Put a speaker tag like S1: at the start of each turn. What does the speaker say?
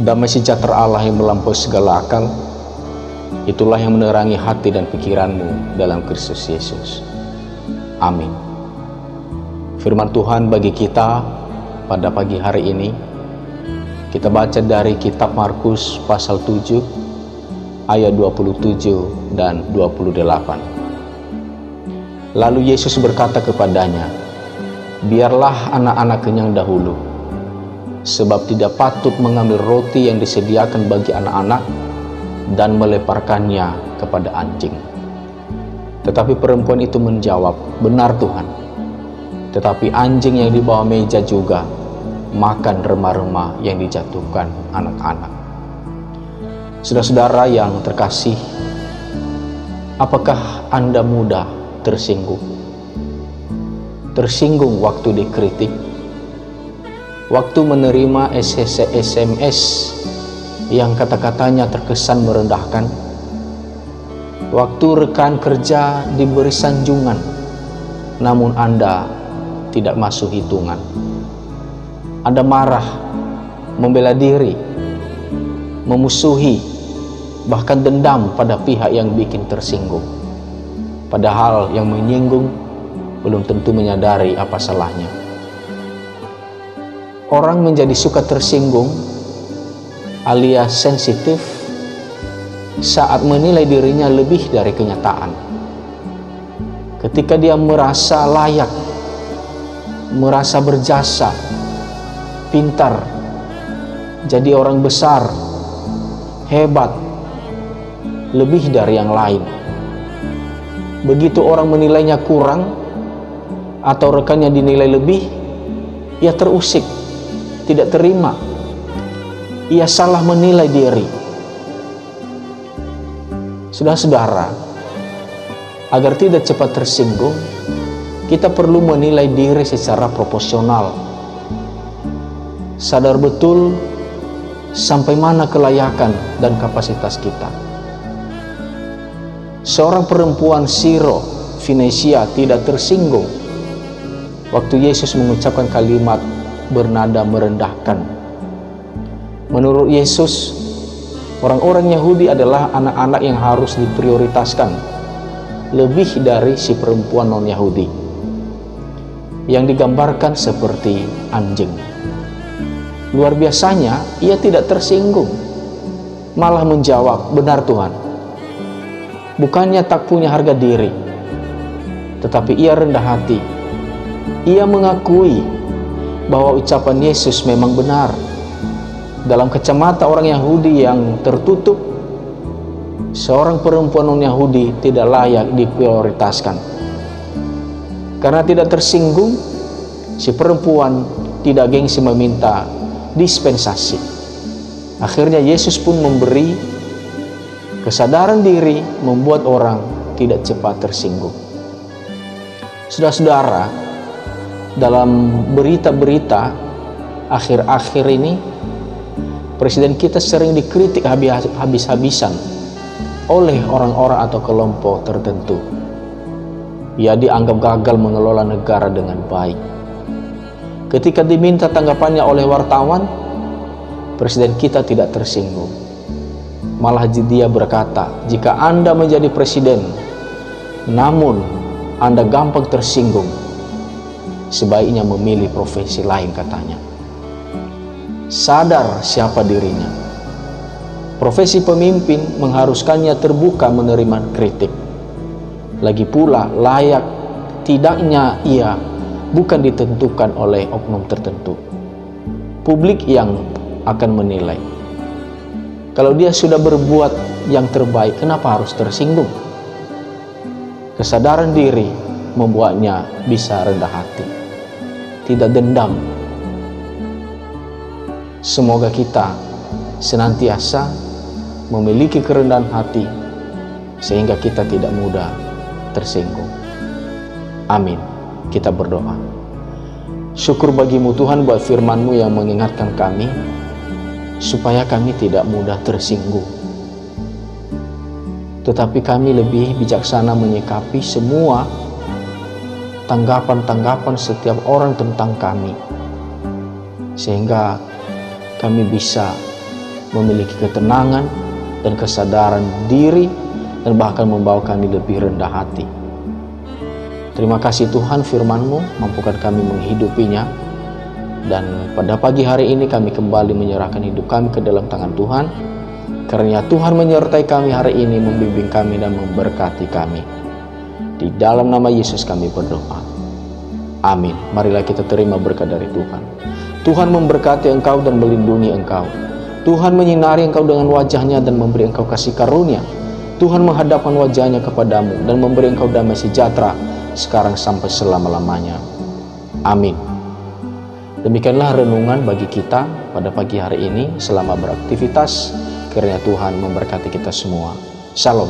S1: Damai sejahtera Allah yang melampaui segala akal, itulah yang menerangi hati dan pikiranmu dalam Kristus Yesus. Amin. Firman Tuhan bagi kita pada pagi hari ini, kita baca dari kitab Markus pasal 7 ayat 27 dan 28. Lalu Yesus berkata kepadanya, "Biarlah anak-anak kenyang dahulu, sebab tidak patut mengambil roti yang disediakan bagi anak-anak dan meleparkannya kepada anjing." Tetapi perempuan itu menjawab, "Benar Tuhan, tetapi anjing yang di bawah meja juga makan remah-remah yang dijatuhkan anak-anak." Saudara-saudara yang terkasih, apakah Anda mudah tersinggung? Tersinggung waktu dikritik, waktu menerima SMS yang kata-katanya terkesan merendahkan, waktu rekan kerja diberi sanjungan, namun Anda tidak masuk hitungan. Anda marah, membela diri, memusuhi, bahkan dendam pada pihak yang bikin tersinggung. Padahal yang menyinggung belum tentu menyadari apa salahnya. Orang menjadi suka tersinggung alias sensitif saat menilai dirinya lebih dari kenyataan. Ketika dia merasa layak, merasa berjasa, pintar, jadi orang besar, hebat, lebih dari yang lain. Begitu orang menilainya kurang atau rekannya dinilai lebih, ia terusik, tidak terima. Ia salah menilai diri. Saudara-saudara, agar tidak cepat tersinggung, kita perlu menilai diri secara proporsional. Sadar betul sampai mana kelayakan dan kapasitas kita. Seorang perempuan Siro Fenisia tidak tersinggung waktu Yesus mengucapkan kalimat bernada merendahkan. Menurut Yesus, orang-orang Yahudi adalah anak-anak yang harus diprioritaskan lebih dari si perempuan non-Yahudi yang digambarkan seperti anjing. Luar biasanya, ia tidak tersinggung, malah menjawab, "Benar Tuhan." Bukannya tak punya harga diri, tetapi ia rendah hati. Ia mengakui bahwa ucapan Yesus memang benar. Dalam kacamata orang Yahudi yang tertutup, seorang perempuan non-Yahudi tidak layak diprioritaskan. Karena tidak tersinggung, si perempuan tidak gengsi meminta dispensasi. Akhirnya Yesus pun memberi kesadaran diri, membuat orang tidak cepat tersinggung. Saudara-saudara, dalam berita-berita akhir-akhir ini, Presiden kita sering dikritik habis-habisan oleh orang-orang atau kelompok tertentu. Ia dianggap gagal mengelola negara dengan baik. Ketika diminta tanggapannya oleh wartawan, Presiden kita tidak tersinggung. Malah dia berkata, "Jika Anda menjadi presiden, namun Anda gampang tersinggung, sebaiknya memilih profesi lain," katanya. Sadar siapa dirinya. Profesi pemimpin mengharuskannya terbuka menerima kritik. Lagi pula layak tidaknya ia bukan ditentukan oleh oknum tertentu. Publik yang akan menilai. Kalau dia sudah berbuat yang terbaik, kenapa harus tersinggung? Kesadaran diri membuatnya bisa rendah hati, tidak dendam. Semoga kita senantiasa memiliki kerendahan hati sehingga kita tidak mudah tersinggung. Amin. Kita berdoa. Syukur bagimu Tuhan buat firman-Mu yang mengingatkan kami supaya kami tidak mudah tersinggung, tetapi kami lebih bijaksana menyikapi semua tanggapan-tanggapan setiap orang tentang kami, sehingga kami bisa memiliki ketenangan dan kesadaran diri, dan bahkan membawa kami lebih rendah hati. Terima kasih Tuhan, firman-Mu mampukan kami menghidupinya. Dan pada pagi hari ini kami kembali menyerahkan hidup kami ke dalam tangan Tuhan. Karena Tuhan menyertai kami hari ini, membimbing kami dan memberkati kami. Di dalam nama Yesus kami berdoa. Amin. Marilah kita terima berkat dari Tuhan. Tuhan memberkati engkau dan melindungi engkau. Tuhan menyinari engkau dengan wajah-Nya dan memberi engkau kasih karunia. Tuhan menghadapkan wajah-Nya kepadamu dan memberi engkau damai sejahtera sekarang sampai selama-lamanya. Amin. Demikianlah renungan bagi kita pada pagi hari ini. Selama beraktivitas, kiranya Tuhan memberkati kita semua. Shalom.